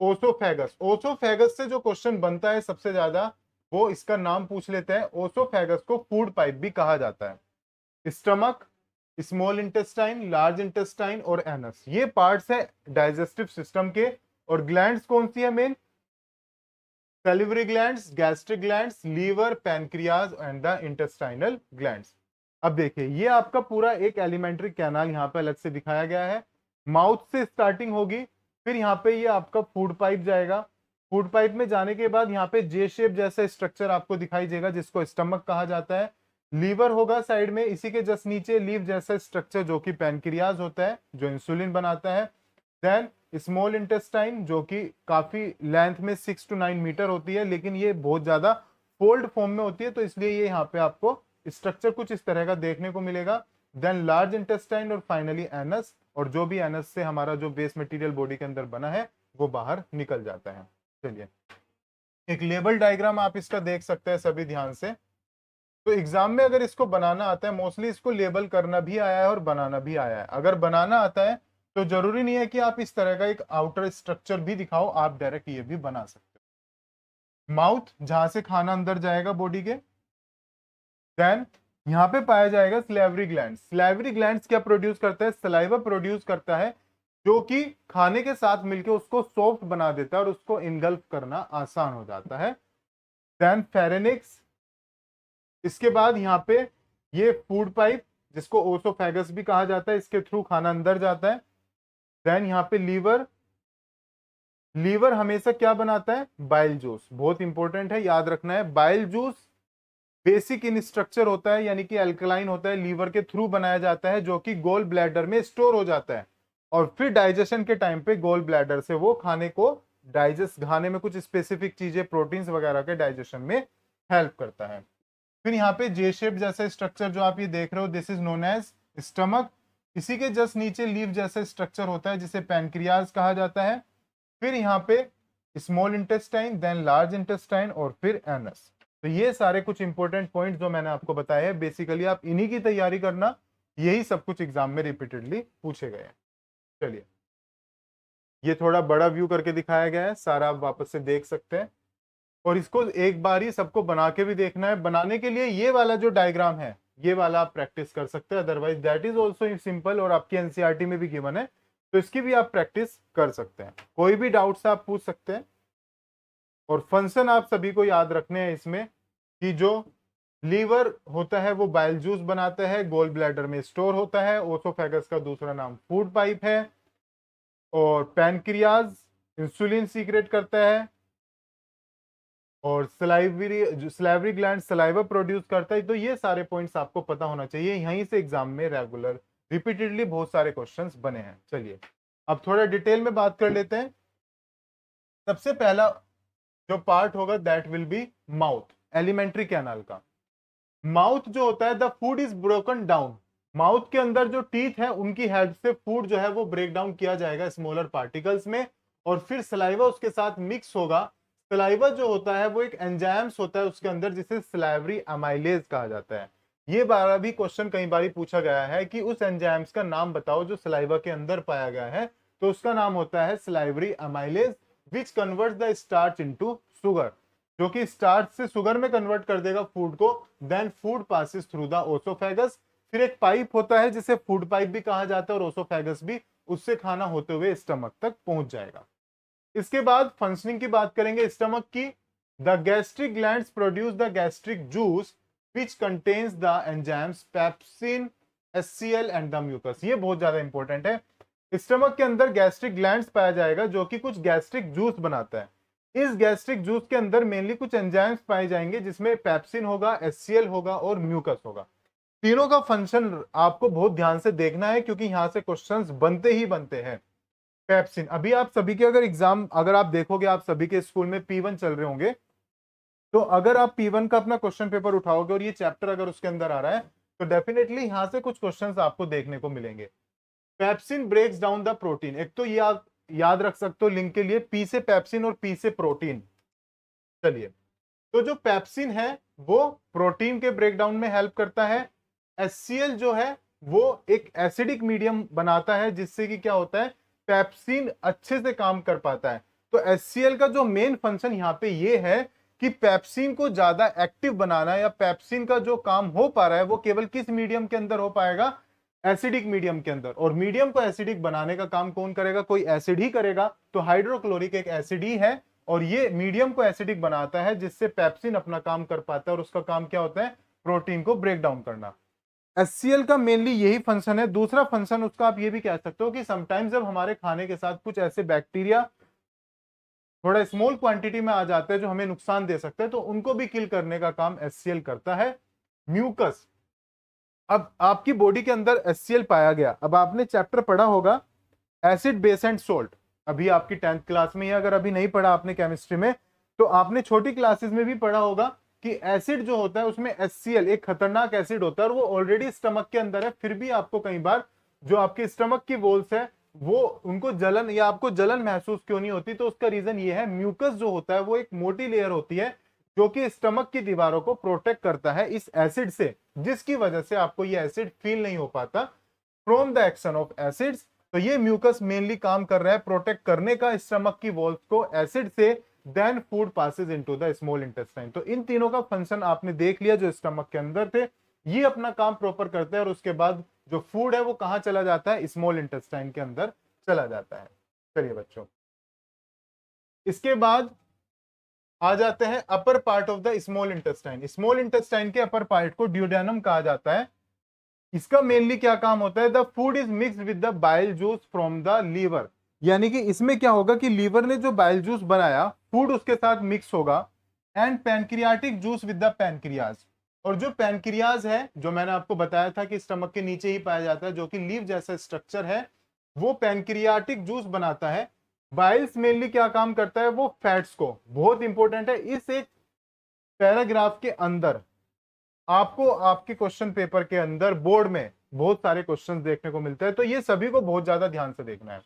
Speaker 1: oesophagus. Oesophagus से जो क्वेश्चन बनता है सबसे ज्यादा, वो इसका नाम पूछ लेते हैं। ओसोफेगस को फूड पाइप भी कहा जाता है। Stomach, small intestine, large intestine और एनस, ये पार्ट्स है डाइजेस्टिव सिस्टम के। और ग्लैंड्स कौन सी है मेन? Salivary glands, gastric glands, liver, pancreas and the intestinal glands. अब देखिए, ये आपका पूरा एक एलिमेंट्री कैनाल यहाँ पे अलग से दिखाया गया है। माउथ से स्टार्टिंग होगी, फिर यहाँ पे ये आपका फूड पाइप जाएगा। फूड पाइप में जाने के बाद यहाँ पे जे शेप जैसा स्ट्रक्चर आपको दिखाई देगा, जिसको स्टमक कहा जाता है। लीवर होगा साइड में, इसी के जस्ट नीचे लीव जैसा स्ट्रक्चर जो कि पैनक्रियाज होता है, जो इंसुलिन बनाता है। देन स्मॉल इंटेस्टाइन, जो कि काफी लेंथ में 6 to 9 मीटर होती है, लेकिन ये बहुत ज्यादा फोल्ड फॉर्म में होती है, तो इसलिए ये यहाँ पे आपको स्ट्रक्चर कुछ इस तरह का देखने को मिलेगा। देन लार्ज इंटेस्टाइन और फाइनली एनस, और जो भी एनस से हमारा जो वेस्ट मटेरियल बॉडी के अंदर बना है वो बाहर निकल जाता है। चलिए, एक लेबल डायग्राम आप इसका देख सकते हैं सभी ध्यान से। तो एग्जाम में अगर इसको बनाना आता है, मोस्टली इसको लेबल करना भी आया है और बनाना भी आया है। अगर बनाना आता है तो जरूरी नहीं है कि आप इस तरह का एक आउटर स्ट्रक्चर भी दिखाओ, आप डायरेक्ट ये भी बना सकते हो। माउथ, जहां से खाना अंदर जाएगा बॉडी के। देन यहाँ पे पाया जाएगा स्लाइवरी ग्लैंड। स्लाइवरी ग्लैंड्स क्या प्रोड्यूस करता है? सलाइवा प्रोड्यूस करता है, जो कि खाने के साथ मिलकर उसको सॉफ्ट बना देता है और उसको इनगल्फ करना आसान हो जाता है। देन फेरेनिक्स, इसके बाद यहाँ पे ये फूड पाइप, जिसको ओसोफेगस भी कहा जाता है, इसके थ्रू खाना अंदर जाता है। देन यहाँ पे लीवर, लीवर हमेशा क्या बनाता है? Bile juice. बहुत इंपॉर्टेंट है, याद रखना है। Bile juice basic in structure होता है, यानी कि अल्कलाइन होता है, लीवर के थ्रू बनाया जाता है, जो कि गोल ब्लैडर में स्टोर हो जाता है और फिर डाइजेशन के टाइम पे गोल ब्लैडर से वो खाने को डाइजेस्ट, खाने में कुछ स्पेसिफिक चीजें, प्रोटीन्स वगैरह के डाइजेशन में हेल्प करता है। फिर यहाँ पे जे शेप जैसा स्ट्रक्चर जो आप ये देख रहे हो, this is known as stomach. इसी के जस्ट नीचे लीव जैसा स्ट्रक्चर होता है, जिसे पैनक्रियाज कहा जाता है। फिर यहाँ पे small intestine, then large intestine और फिर एनस। तो ये सारे कुछ इंपॉर्टेंट पॉइंट जो मैंने आपको बताया है, बेसिकली आप इन्हीं की तैयारी करना, यही सब कुछ एग्जाम में रिपीटेडली पूछे गए हैं। चलिए, ये थोड़ा बड़ा व्यू करके दिखाया गया है, सारा आप वापस से देख सकते हैं, और इसको एक बार ही सबको बना के भी देखना है। बनाने के लिए ये वाला जो डायग्राम है, ये वाला आप प्रैक्टिस कर सकते हैं, otherwise that is also simple और आपकी एनसीईआरटी में भी गिवन है, तो इसकी भी आप प्रैक्टिस कर सकते हैं। कोई भी डाउट्स आप पूछ सकते हैं। और फंक्शन आप सभी को याद रखने हैं इसमें, कि जो लीवर होता है वो बाइल जूस बनाता है, गोल ब्लैडर में स्टोर होता है, ओसोफेगस का दूसरा नाम फूड पाइप है, और पैनक्रियाज इंसुलिन सीक्रेट करता है, और सलाइवरी ग्लैंड सलाइवा प्रोड्यूस करता है। तो ये सारे पॉइंट्स आपको पता होना चाहिए, यहीं से एग्जाम में रेगुलर रिपीटेडली बहुत सारे क्वेश्चंस बने हैं। चलिए अब थोड़ा डिटेल में बात कर लेते हैं। सबसे पहला जो पार्ट होगा that will be mouth, alimentary canal का। माउथ जो होता है, the food is broken down, mouth के अंदर जो टीथ है उनकी हेल्प से फूड जो है वो ब्रेक डाउन किया जाएगा स्मॉलर पार्टिकल्स में, और फिर सलाइवा उसके साथ मिक्स होगा। सलाइवा जो होता है वो एक एंजाइम्स होता है उसके अंदर, जिसे सलाइवरी अमाइलेज कहा जाता है। ये बार भी क्वेश्चन कई बार पूछा गया है कि उस एंजाइम्स का नाम बताओ जो सलाइवा के अंदर पाया गया है, तो उसका नाम होता है salivary amylase, which converts the starch into sugar, जो कि स्टार्च से शुगर में कन्वर्ट कर देगा फूड को। Then food passes through the oesophagus, फिर एक पाइप होता है जिसे फूड पाइप भी कहा जाता है और ओसोफेगस भी, उससे खाना होते हुए स्टमक तक पहुंच जाएगा। इसके बाद फंक्शनिंग की बात करेंगे स्टमक की। The gastric glands produce the gastric juice which contains the enzymes pepsin, HCl and the mucus. ये बहुत ज्यादा इंपॉर्टेंट है। स्टमक के अंदर गैस्ट्रिक ग्लैंड्स पाया जाएगा जो कि कुछ गैस्ट्रिक जूस बनाता है। इस गैस्ट्रिक जूस के अंदर मेनली कुछ एंजाइम्स पाए जाएंगे जिसमें पेप्सिन होगा, एचसीएल होगा और म्यूकस होगा। तीनों का फंक्शन आपको बहुत ध्यान से देखना है क्योंकि यहां से क्वेश्चंस बनते ही बनते हैं। पेप्सिन, अभी आप सभी के अगर एग्जाम अगर आप देखोगे, आप सभी के स्कूल में P1 चल रहे होंगे, तो अगर आप P1 का अपना क्वेश्चन पेपर उठाओगे और ये चैप्टर अगर उसके अंदर आ रहा है, तो डेफिनेटली यहां से कुछ क्वेश्चंस आपको देखने को मिलेंगे। Pepsin breaks down the protein, एक तो ये आप याद रख सकते हो लिंक के लिए, P से पेप्सिन और P से प्रोटीन। चलिए, तो जो पेप्सिन है वो प्रोटीन के ब्रेकडाउन में हेल्प करता है। HCl जो है वो एक एसिडिक मीडियम बनाता है जिससे कि क्या होता है, पेप्सिन अच्छे से काम कर पाता है। तो HCl का जो मेन फंक्शन यहाँ पे ये है कि पेप्सिन को ज्यादा एक्टिव बनाना, या पेप्सिन का जो काम हो पा रहा है वो केवल किस मीडियम के अंदर हो पाएगा, एसिडिक मीडियम के अंदर। और मीडियम को एसिडिक बनाने का काम कौन करेगा, कोई एसिड ही करेगा। तो हाइड्रोक्लोरिक एक एसिड ही है और ये मीडियम को एसिडिक बनाता है जिससे पेप्सिन अपना काम कर पाता है, और उसका काम क्या होता है, प्रोटीन को ब्रेक डाउन करना। HCl का मेनली यही फंक्शन है। दूसरा फंक्शन उसका आप ये भी कह सकते हो कि समटाइम्स जब हमारे खाने के साथ कुछ ऐसे बैक्टीरिया थोड़ा स्मॉल क्वांटिटी में आ जाते हैं जो हमें नुकसान दे सकते हैं, तो उनको भी किल करने का काम HCl करता है। म्यूकस, अब आपकी बॉडी के अंदर HCl पाया गया, अब आपने चैप्टर पढ़ा होगा एसिड बेस एंड सोल्ट, अभी आपकी 10th क्लास में, अगर अभी नहीं पढ़ा आपने केमिस्ट्री में, तो आपने छोटी क्लासेस में भी पढ़ा होगा कि एसिड जो होता है उसमें HCl एक खतरनाक एसिड होता है और वो ऑलरेडी स्टमक के अंदर है, फिर भी आपको कई बार जो आपके स्टमक की वॉल्स है वो उनको जलन या आपको जलन महसूस क्यों नहीं होती, तो उसका रीजन ये है, म्यूकस जो होता है वो एक मोटी लेयर होती है जो कि स्टमक की दीवारों को प्रोटेक्ट करता है इस एसिड से, जिसकी वजह से आपको ये एसिड फील नहीं हो पाता from the action of acids. तो ये म्यूकस मेनली काम कर रहा है प्रोटेक्ट करने का स्टमक की वॉल्स को एसिड से, then food passes into the small intestine. तो इन तीनों का फंक्शन आपने देख लिया जो स्टमक के अंदर थे, ये अपना काम प्रॉपर करते हैं और उसके बाद जो फूड है वो कहां चला जाता है, स्मॉल इंटेस्टाइन के अंदर चला जाता है। चलिए बच्चों, इसके बाद आ जाते हैं upper part of the small intestine. Small intestine के अपर पार्ट को ड्यूडेनम कहा जाता है। इसका मेनली क्या काम होता है, the food is mixed with the bile juice from the liver, यानी कि इसमें क्या होगा कि लीवर ने जो बाइल जूस बनाया फूड उसके साथ मिक्स होगा, and pancreatic juice with the pancreas, और जो पैनक्रियाज है जो मैंने आपको बताया था कि स्टमक के नीचे ही पाया जाता है, जो कि लीव जैसा स्ट्रक्चर है, वो पैनक्रियाटिक जूस बनाता है। बाइल्स मेनली क्या काम करता है, वो फैट्स को, बहुत इंपॉर्टेंट है, इस एक पैराग्राफ के अंदर आपको आपके क्वेश्चन पेपर के अंदर बोर्ड में बहुत सारे क्वेश्चंस देखने को मिलते हैं, तो ये सभी को बहुत ज्यादा ध्यान से देखना है।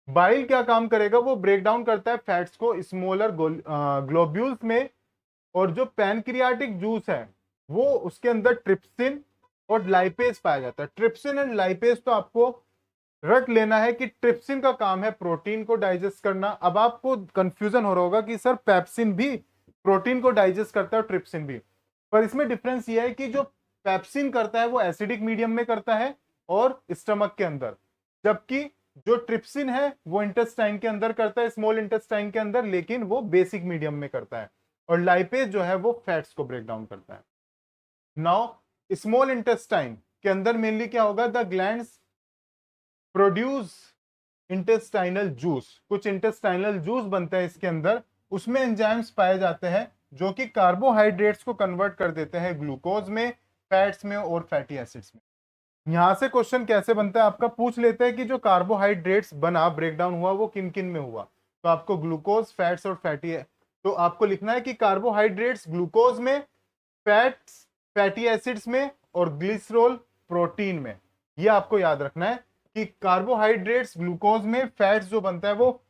Speaker 1: बाइल क्या काम करेगा, वो ब्रेक डाउन करता है फैट्स को स्मॉलर ग्लोब्यूल्स में, और जो पैनक्रियाटिक जूस है वो उसके अंदर ट्रिप्सिन और लाइपेज पाया जाता है। ट्रिप्सिन एंड लाइपेज तो आपको रट लेना है कि ट्रिप्सिन का काम है प्रोटीन को डाइजेस्ट करना। अब आपको कंफ्यूजन हो रहा होगा कि सर पेप्सिन भी प्रोटीन को डाइजेस्ट करता है और ट्रिप्सिन भी, पर इसमें डिफरेंस ये है कि जो पेप्सिन करता है वो एसिडिक मीडियम में करता है और स्टमक के अंदर, जबकि जो ट्रिप्सिन है वो इंटेस्टाइन के अंदर करता है, स्मॉल इंटेस्टाइन के अंदर, लेकिन वो बेसिक मीडियम में करता है। और लाइपेज जो है वो फैट्स को ब्रेक डाउन करता है। नाउ स्मॉल इंटेस्टाइन के अंदर मेनली क्या होगा, the glands produce intestinal juice, कुछ इंटेस्टाइनल जूस बनता है इसके अंदर, उसमें एंजाइम्स पाए जाते हैं जो कि कार्बोहाइड्रेट्स को कन्वर्ट कर देते हैं ग्लूकोज में, फैट्स में और फैटी एसिड्स में। यहां से क्वेश्चन कैसे बनता है आपका, पूछ लेते हैं कि जो कार्बोहाइड्रेट्स बना, ब्रेक डाउन हुआ, वो किन किन में हुआ। तो आपको ग्लूकोज, फैट्स और फैटी, तो आपको लिखना है कि कार्बोहाइड्रेट्स ग्लूकोज में, फैट्स फैटी एसिड्स में और ग्लिसरॉल प्रोटीन में। ये आपको याद रखना है कि कार्बोहाइड्रेट्स ग्लूकोज में, फैट्स जो बनता है वो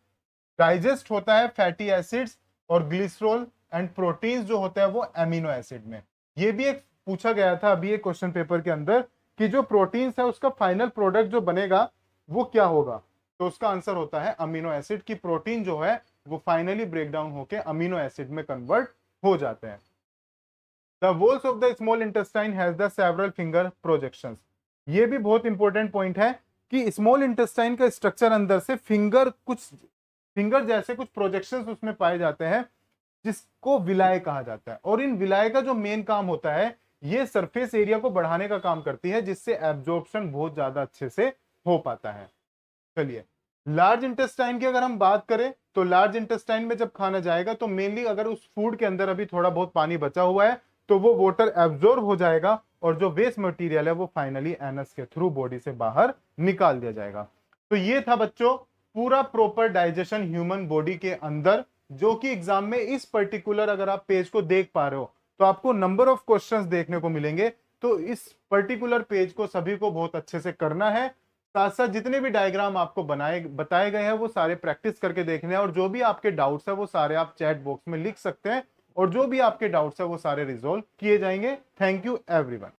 Speaker 1: डाइजेस्ट होता है फैटी एसिड्स, और ग्लिसरॉल एंड प्रोटीन्स जो होता है वो एमिनो एसिड में। ये भी एक पूछा गया था अभी एक क्वेश्चन पेपर के अंदर कि जो प्रोटीन्स है उसका फाइनल प्रोडक्ट जो बनेगा वो क्या होगा, तो उसका आंसर होता है अमीनो एसिड की। प्रोटीन जो है वो फाइनली ब्रेक डाउन होकर अमीनो एसिड में कन्वर्ट हो जाते हैं। The walls of the small intestine has the several finger projections। ये भी बहुत इंपॉर्टेंट पॉइंट है कि स्मॉल इंटेस्टाइन का स्ट्रक्चर अंदर से फिंगर जैसे कुछ प्रोजेक्शंस उसमें पाए जाते हैं जिसको विलाय कहा जाता है। और इन विलाय का जो मेन काम होता है, ये सरफेस एरिया को बढ़ाने का काम करती है जिससे एब्जॉर्प्शन बहुत ज्यादा अच्छे से हो पाता है। चलिए, लार्ज इंटेस्टाइन की अगर हम बात करें तो लार्ज इंटेस्टाइन में जब खाना जाएगा तो मेनली अगर उस फूड के अंदर अभी थोड़ा बहुत पानी बचा हुआ है तो वो वाटर एब्जॉर्ब हो जाएगा और जो वेस्ट मटेरियल है वो फाइनली एनस के थ्रू बॉडी से बाहर निकाल दिया जाएगा। तो ये था बच्चों पूरा प्रॉपर डाइजेशन ह्यूमन बॉडी के अंदर, जो कि एग्जाम में इस पर्टिकुलर अगर आप पेज को देख पा रहे हो तो आपको नंबर ऑफ क्वेश्चंस देखने को मिलेंगे। तो इस पर्टिकुलर पेज को सभी को बहुत अच्छे से करना है। साथ साथ जितने भी डायग्राम आपको बताए गए हैं वो सारे प्रैक्टिस करके देखने हैं, और जो भी आपके डाउट्स है वो सारे आप चैट बॉक्स में लिख सकते हैं, और जो भी आपके डाउट्स है वो सारे रिजॉल्व किए जाएंगे। Thank you everyone.